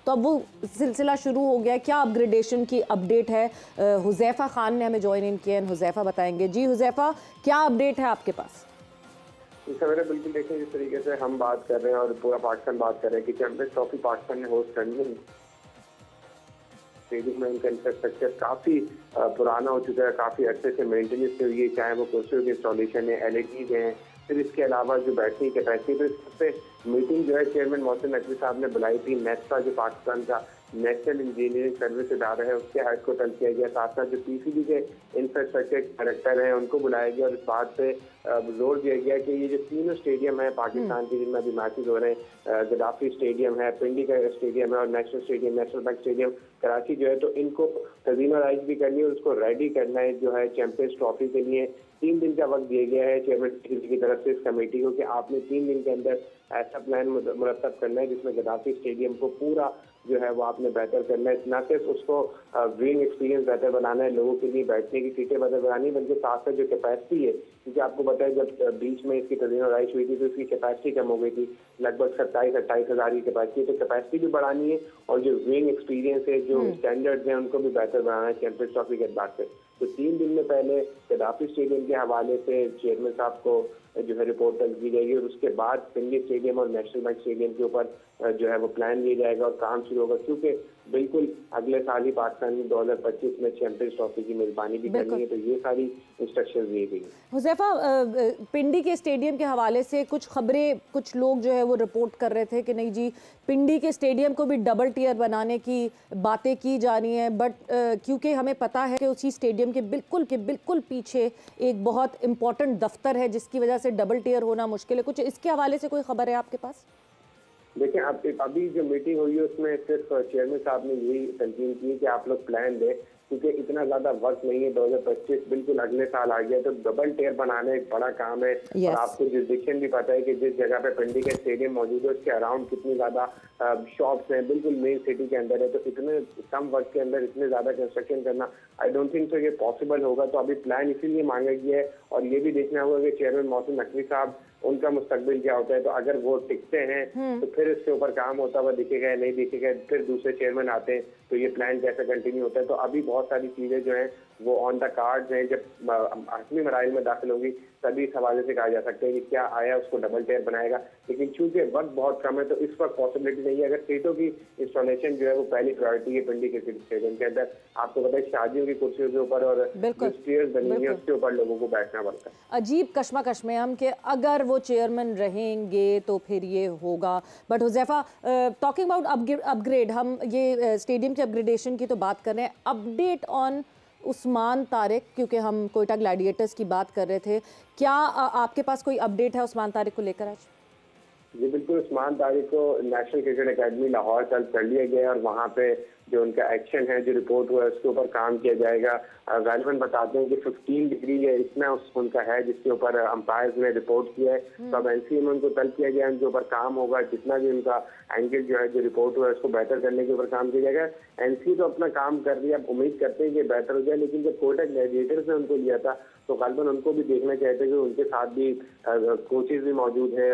तो अब वो सिलसिला शुरू हो गया। क्या अपग्रेडेशन की अपडेट है? हुज़ैफ़ा खान ने हमें ज्वाइन इन किया, हुज़ैफ़ा बताएंगे। जी हुज़ैफ़ा, क्या अपडेट है आपके पास? सवेरे बिल्कुल देखें, जिस तरीके से हम बात कर रहे हैं और पूरा पाकिस्तान बात कर रहे हैं कि चैंपियंस ट्रॉफी पाकिस्तान ने होस्ट करनी है। स्टेडियम में उनका इंफ्रास्ट्रक्चर काफ़ी पुराना हो चुका है, काफ़ी अच्छे से मेंटेनेंस हुई है, चाहे वो कुर्सियों की इंस्टॉलेशन है, LEDs हैं, फिर इसके अलावा जो बैठने की कैपेसिटी, फिर इस पे मीटिंग जो है चेयरमैन मोहसिन नकवी साहब ने बुलाई थी। नेस्टा जो पाकिस्तान का नेशनल इंजीनियरिंग सर्विस इदारा है, उसके हेड को तलब किया गया। साथ साथ जो PCB के इंफ्रास्ट्रक्चर डायरेक्टर हैं उनको बुलाया गया और इस बात पे जोर दिया गया कि ये जो तीनों स्टेडियम है पाकिस्तान के जिनमें अभी मैचेस हो रहे हैं, गद्दाफी स्टेडियम है, पिंडी का स्टेडियम है और national stadium, national bank stadium Karachi जो है, तो इनको तज़ीम-ओ-राइज भी करनी है और उसको रेडी करना है जो है चैंपियंस ट्रॉफी के लिए। 3 दिन का वक्त दिया गया है चेयरमैन की तरफ से इस कमेटी को कि आपने 3 दिन के अंदर ऐसा प्लान मुरतब करना है जिसमें गद्दाफी स्टेडियम को पूरा जो है वो आपने बेहतर करना है। न सिर्फ उसको व्यूइंग एक्सपीरियंस बेहतर बनाना है, लोगों के लिए बैठने की सीटें बेहतर बनानी है, बल्कि साथ साथ जो कैपेसिटी है, क्योंकि आपको पता है जब बीच में इसकी तज़ीम-ओ-राइज हुई थी तो इसकी कैपेसिटी कम हो गई थी, लगभग 27-28 हज़ार की कैपेसिटी। तो कैपेसिटी भी बढ़ानी है और जो व्यूइंग एक्सपीरियंस है, जो स्टैंडर्ड्स हैं, उनको भी बेहतर बनाना है चैंपियंस ट्रॉफी के बाद से। तो 3 दिन में पहले गद्दाफी स्टेडियम के हवाले से चेयरमैन साहब को जो है रिपोर्ट तक दी जाएगी और उसके बाद पिंडी स्टेडियम और नेशनल बैंक स्टेडियम के ऊपर जो है वो प्लान लिया जाएगा और काम शुरू होगा, क्योंकि बिल्कुल अगले साल ही पाकिस्तान में 2025 में चैंपियंस ट्रॉफी की मेजबानी भी करनी है। तो ये सारी इंस्ट्रक्शन दी गई। हुज़ैफ़ा, पिंडी के स्टेडियम के हवाले से कुछ खबरें, कुछ लोग जो है वो रिपोर्ट कर रहे थे कि नहीं जी, पिंडी के स्टेडियम को भी डबल टियर बनाने की बातें की जा रही हैं, बट क्योंकि हमें पता है कि उसी स्टेडियम के बिल्कुल पीछे एक बहुत इंपॉर्टेंट दफ्तर है जिसकी वजह से डबल टियर होना मुश्किल है। कुछ इसके हवाले से कोई खबर है आपके पास? देखिए, अभी जो मीटिंग हुई है उसमें सिर्फ चेयरमैन साहब ने यही तलकीन की कि आप लोग प्लान दें, क्योंकि इतना ज्यादा वक्त नहीं है। 2025 बिल्कुल अगले साल आ गया, तो डबल टियर बनाना एक बड़ा काम है। और आपको जुरिसडिक्शन भी पता है कि जिस जगह पे पिंडी का स्टेडियम मौजूद है उसके अराउंड कितनी ज्यादा शॉप्स हैं, बिल्कुल मेन सिटी के अंदर है। तो इतने कम वक्त के अंदर इतने ज्यादा कंस्ट्रक्शन करना आई डोंट थिंक सो ये पॉसिबल होगा। तो अभी प्लान इसीलिए मांगा गया है और ये भी देखना होगा कि चेयरमैन मोहसिन नकवी साहब उनका मुस्तकबिल क्या होता है। तो अगर वो टिकते हैं तो फिर इसके ऊपर काम होता हुआ दिखेगा, नहीं दिखेगा, फिर दूसरे चेयरमैन आते हैं तो ये प्लान कैसे कंटिन्यू होता है। तो अभी बहुत सारी चीजें जो हैं वो ऑन द कार्ड्स हैं। जब हतमी मराइल में दाखिल होंगी तभी इस हवाले से कहा जा सकता है कि क्या आया उसको डबल टियर बनाएगा, लेकिन चूंकि वक्त बहुत कम है तो इस वक्त पॉसिबिलिटी नहीं है। अगर सीटों की इंस्टॉलेशन जो है वो पहली प्रायोरिटी है पिंडी क्रिकेट स्टेडियम के अंदर। आपको पता है शादियों की कुर्सियों के ऊपर और स्टेयर्स बनी हुई है उसके ऊपर लोगों को बैठना पड़ता है। अजीब कश्मकश में हम कि अगर वो चेयरमैन रहेंगे तो फिर ये होगा। But Huzaifa, talking about upgrade, हम ये स्टेडियम के अपग्रेडेशन की तो बात कर रहे हैं, अपडेट ऑन उस्मान तारिक, क्योंकि हम कोयटा ग्लैडिएटर्स की बात कर रहे थे, क्या आपके पास कोई अपडेट है उस्मान तारिक को लेकर आज? जी बिल्कुल, उस्मान तारिक को नेशनल क्रिकेट एकेडमी लाहौर तलब कर लिया गया और वहाँ पे जो उनका एक्शन है, जो रिपोर्ट हुआ है उसके ऊपर काम किया जाएगा। गालिबन बताते हैं कि 15 डिग्री है इतना उनका है जिसके ऊपर अंपायर्स ने रिपोर्ट किया है। तो अब NCA में उनको तलब किया गया, उनके ऊपर काम होगा। जितना भी उनका एंगल जो है, जो रिपोर्ट हुआ है उसको बेहतर करने के ऊपर काम किया जाएगा। NCA तो अपना काम कर रही है, अब उम्मीद करते हैं कि बेहतर हो जाए। लेकिन जब कोयटा ग्लैडिएटर्स ने उनको लिया था तो गालिबन उनको भी देखना चाहते हैं कि उनके साथ भी कोचेज भी मौजूद है,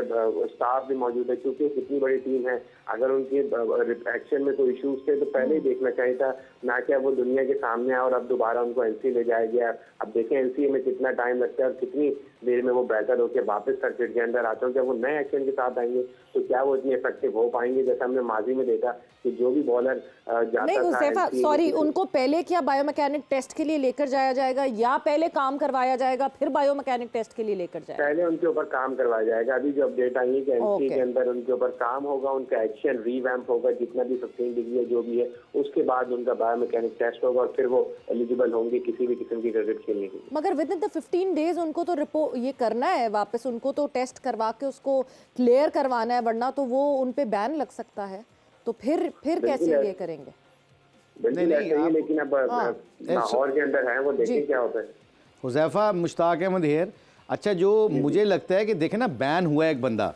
स्टाफ भी मौजूद है, क्योंकि कितनी बड़ी टीम है। अगर उनके एक्शन में कोई इश्यूज थे तो पहले ही देखना चाहिए था, ना कि वो दुनिया के सामने आए और अब दोबारा उनको NCA ले जाया गया। अब देखें NCA में कितना टाइम लगता है और कितनी देर में वो बेहतर होकर वापस सर्किट के अंदर आते हैं। जब वो नए एक्शन के साथ आएंगे तो क्या वो इतने इफेक्टिव हो पाएंगे? जैसा हमने माजी में देखा कि जो भी बॉलर जाता सॉरी, उनको पहले क्या बायोमैकेनिक टेस्ट के लिए लेकर जाया जाएगा या पहले काम करवाया जाएगा फिर बायोमैकेनिक टेस्ट के लिए लेकर जाएगा? पहले उनके ऊपर काम करवाया जाएगा। अभी जो अपडेट आई है कि NCA के अंदर उनके ऊपर काम होगा, उनका एक्शन रीवैम्प होगा, जितना भी 15 डिग्री है जो भी है, उसके बाद उनका बायोमैकेनिक टेस्ट होगा और फिर वो एलिजिबल होंगे किसी भी किस्म की क्रिकेट खेलने के लिए। मगर विद इन द 15 डेज उनको तो रिपोर्ट ये करना है वापस, उनको तो टेस्ट करवा के उसको क्लियर करवाना है, वरना तो वो उन पे बैन लग सकता है। तो फिर कैसे ये करेंगे? नहीं, लेकिन अब लाहौर के अंदर है, वो देखें क्या होता है। हुज़ैफ़ा, मुश्ताक अहमद हेयर, अच्छा जो मुझे लगता है कि देखे ना, बैन हुआ एक बंदा,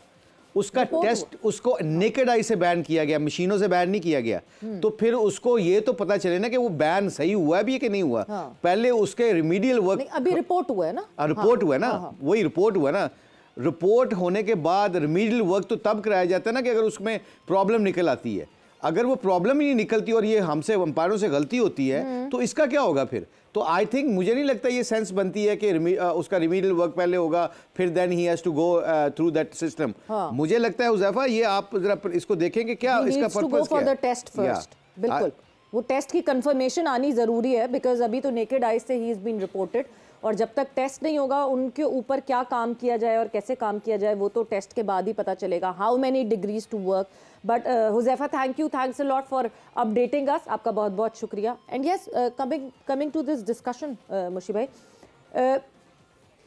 उसका टेस्ट उसको नेकेड आई से बैन किया गया, मशीनों से बैन नहीं किया गया। तो फिर उसको ये तो पता चले ना कि वो बैन सही हुआ भी है कि नहीं हुआ। पहले उसके रिमीडियल वर्क, अभी रिपोर्ट हुआ है ना, रिपोर्ट हुआ है ना, वही रिपोर्ट हुआ ना। रिपोर्ट होने के बाद रिमीडियल वर्क तो तब कराया जाता है ना कि अगर उसमें प्रॉब्लम निकल आती है। अगर वो प्रॉब्लम ही नहीं निकलती और ये हमसे अंपायरों से गलती होती है तो इसका क्या होगा फिर? तो आई थिंक मुझे नहीं लगता ये सेंस बनती है कि उसका रिमीडियल वर्क पहले होगा फिर then he has to go through that system. मुझे लगता है हुज़ैफा ये आप जरा इसको देखेंगे क्या इसका पर्पस क्या है? टेस्ट फर्स्ट, बिल्कुल वो टेस्ट की कंफर्मेशन आनी ज़रूरी है, बिकॉज अभी तो नेकेड आई से ही इज़ बीन रिपोर्टेड, और जब तक टेस्ट नहीं होगा उनके ऊपर क्या काम किया जाए और कैसे काम किया जाए वो तो टेस्ट के बाद ही पता चलेगा, how many degrees to work. But Huzaifa thanks a lot for updating us, आपका बहुत बहुत शुक्रिया। And yes, coming to this discussion Mushi भाई,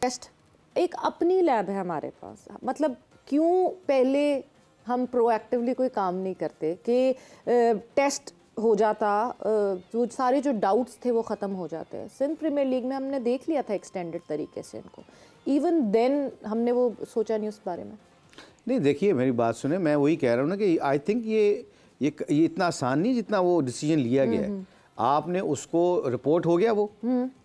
टेस्ट एक अपनी लैब है हमारे पास, मतलब क्यों पहले हम प्रोएक्टिवली कोई काम नहीं करते कि टेस्ट हो जाता, जो सारे जो डाउट्स थे वो ख़त्म हो जाते हैं। सिंध प्रीमियर लीग में हमने देख लिया था एक्सटेंडेड तरीके से इनको, इवन देन हमने वो सोचा नहीं उस बारे में। नहीं देखिए मेरी बात सुने, मैं वही कह रहा हूँ ना कि आई थिंक ये इतना आसान नहीं जितना वो डिसीजन लिया गया है। आपने उसको रिपोर्ट हो गया, वो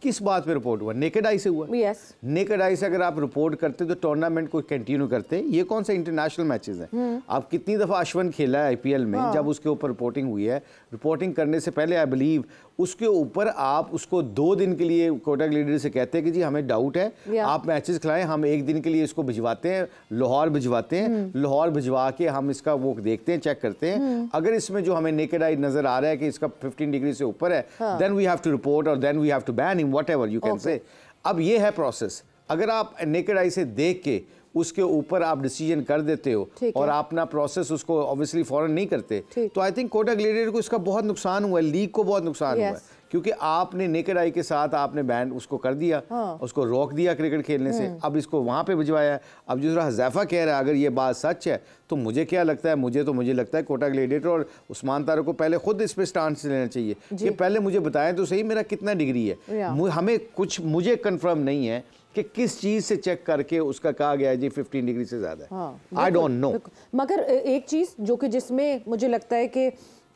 किस बात पे रिपोर्ट हुआ? नेकेड आई से हुआ। yes. नेकेड आई से अगर आप रिपोर्ट करते तो टूर्नामेंट को कंटिन्यू करते। ये कौन सा इंटरनेशनल मैचेस हैं? आप कितनी दफ़ा अश्विन खेला है आईपीएल में, जब उसके ऊपर रिपोर्टिंग हुई है, रिपोर्टिंग करने से पहले आई बिलीव उसके ऊपर आप उसको 2 दिन के लिए कोटक लीडर से कहते हैं कि जी हमें डाउट है, आप मैचेस खिलाएं, हम 1 दिन के लिए इसको भिजवाते हैं, लाहौर भिजवाते हैं, लाहौर भिजवा के हम इसका वो देखते हैं, चेक करते हैं, अगर इसमें जो हमें नेकेड आई नजर आ रहा है कि इसका 15 डिग्री से ऊपर है, then we have to report और then we have to ban him, whatever you can say. अब ये है प्रोसेस। अगर आप नेकेड आई से देख के उसके ऊपर आप डिसीजन कर देते हो और अपना प्रोसेस उसको ऑब्वियसली फॉरन नहीं करते, तो आई थिंक कोटक लीडर को इसका बहुत नुकसान हुआ है, लीग को बहुत नुकसान हुआ है, क्योंकि आपने नेकेड आई के साथ आपने बैन उसको कर दिया, उसको रोक दिया क्रिकेट खेलने से। अब इसको वहां पे भिजवाया। अब जो हुज़ैफा कह रहा है अगर ये बात सच है तो मुझे क्या लगता है, मुझे लगता है कोटक लीडर और उस्मान तारिक को पहले खुद इस पे स्टांस लेना चाहिए कि पहले मुझे बताएं तो सही मेरा कितना डिग्री है। हमें कुछ मुझे कंफर्म नहीं है कि किस चीज से चेक करके उसका कहा गया है जी 15 डिग्री से ज्यादा है। I don't know. मगर एक चीज जो कि जिसमें मुझे लगता है कि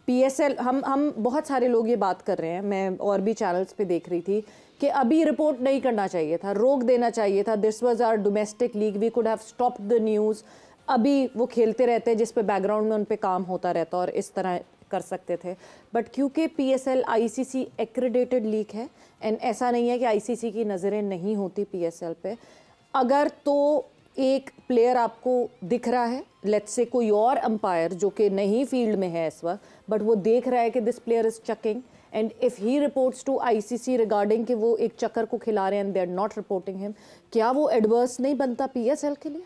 पीएसएल, हम बहुत सारे लोग ये बात कर रहे हैं, मैं और भी चैनल्स पे देख रही थी कि अभी रिपोर्ट नहीं करना चाहिए था, रोक देना चाहिए था, this was our domestic league, we could have stopped the news. अभी वो खेलते रहते जिस पे बैकग्राउंड में उन पे काम होता रहता और इस तरह कर सकते थे। बट क्योंकि पीएसएल आईसीसी एक्रेडिटेड लीग है, एंड ऐसा नहीं है कि आईसीसी की नज़रें नहीं होती पीएसएल पे, अगर तो एक प्लेयर आपको दिख रहा है, लेट्स से कोई और अंपायर जो कि नहीं फील्ड में है इस वक्त, बट वो देख रहा है कि this player is chucking, and if he reports to ICC regarding कि वो एक चक्कर को खिला रहे हैं and they are not reporting him, क्या वो एडवर्स नहीं बनता पीएसएल के लिए?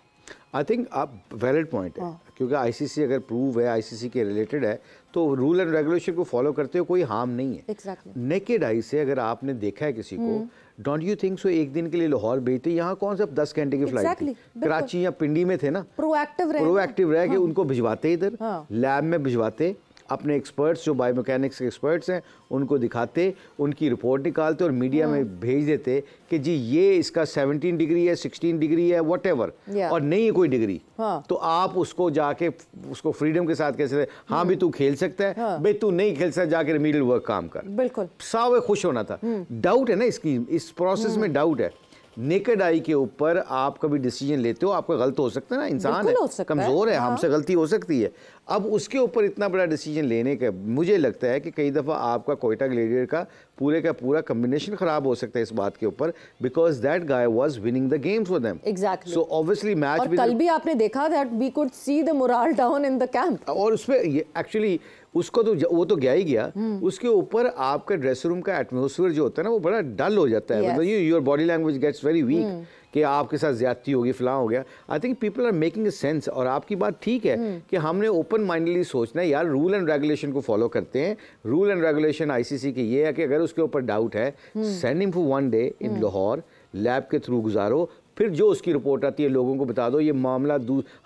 आई थिंक आप वैलिड पॉइंट है, क्योंकि आईसीसी अगर प्रूव है, आईसीसी के रिलेटेड है, तो रूल एंड रेगुलेशन को फॉलो करते हो कोई हार्म नहीं है। Exactly. नेकेड आई से अगर आपने देखा है किसी को, डोंट यू थिंक सो 1 दिन के लिए लाहौर भेजते? यहाँ कौन सा 10 घंटे की फ्लाइट थी, कराची या पिंडी में थे ना, प्रोएक्टिव रह के उनको भिजवाते इधर, लैब में भिजवाते, अपने एक्सपर्ट्स जो बायोमैकेनिक्स के एक्सपर्ट्स हैं उनको दिखाते, उनकी रिपोर्ट निकालते और मीडिया में भेज देते कि जी ये इसका 17 डिग्री है, 16 डिग्री है, व्हाटएवर, और नहीं है कोई डिग्री, तो आप उसको जाके उसको फ्रीडम के साथ कैसे, हाँ भी तू खेल सकता है, भाई तू नहीं खेल सकता, जाके रिमीडियल वर्क काम कर। बिल्कुल साव खुश होना था। डाउट है ना इसकी, इस प्रोसेस में डाउट है। नेकेड आई के ऊपर आप कभी डिसीजन लेते हो, आपका गलत हो सकता है ना, इंसान है, कमज़ोर है, हमसे गलती हो सकती है। अब उसके ऊपर इतना बड़ा डिसीजन लेने का मुझे लगता है कि कई दफ़ा आपका कोयटा ग्लेडिएटर का पूरा कम्बिनेशन ख़राब हो सकता है इस बात के ऊपर, because that guy was winning the games for them. Exactly. So obviously match और कल भी आपने देखा that we could see the moral down in the camp, और उसमें एक्चुअली उसको तो वो तो गया ही गया, उसके ऊपर आपका ड्रेसिंग रूम का एटमॉस्फेयर जो होता है ना वो बड़ा डल हो जाता है, मतलब your body language gets very weak कि आपके साथ ज्यादती होगी, फलां हो गया। I think people are making a sense, और आपकी बात ठीक है कि हमने ओपन माइंडली सोचना है यार, रूल एंड रेगुलेशन को फॉलो करते हैं। रूल एंड रेगुलेशन आईसीसी के ये है कि अगर उसके ऊपर डाउट है, send him for 1 day in Lahore, lab के थ्रू गुजारो, फिर जो उसकी रिपोर्ट आती है लोगों को बता दो। ये मामला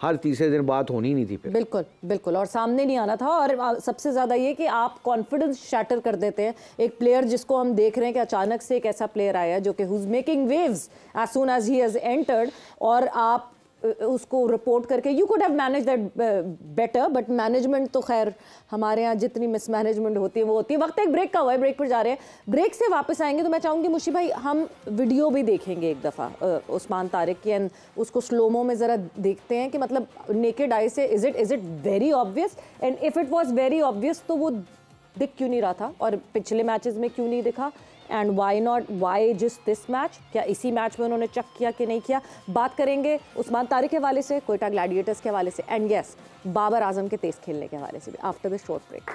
हर तीसरे दिन बात होनी नहीं थी फिर। बिल्कुल बिल्कुल, और सामने नहीं आना था। और सबसे ज़्यादा ये कि आप कॉन्फिडेंस शैटर कर देते हैं एक प्लेयर जिसको हम देख रहे हैं कि अचानक से एक ऐसा प्लेयर आया जो कि who's making waves as soon as he has entered, और आप उसको रिपोर्ट करके you could have manage that better, but management तो खैर हमारे यहाँ जितनी मिसमैनेजमेंट होती है वो होती है। वक्त एक ब्रेक का हुआ है, ब्रेक पर जा रहे हैं, ब्रेक से वापस आएंगे तो मैं चाहूँगी मुशी भाई हम वीडियो भी देखेंगे एक दफ़ा उस्मान तारिक की, एंड उसको स्लोमो में ज़रा देखते हैं कि मतलब नेकेड आई से is it very obvious, and if it was very obvious तो वो दिख क्यों नहीं रहा था और पिछले मैचेस में क्यों नहीं दिखा, and why not, why just this match, क्या इसी मैच में उन्होंने चेक किया कि नहीं किया। बात करेंगे उस्मान तारिक के हवाले से, कोयटा ग्लैडिएटर्स के हवाले से, एंड यस बाबर आजम के तेज खेलने के हवाले से भी आफ्टर द शॉर्ट ब्रेक।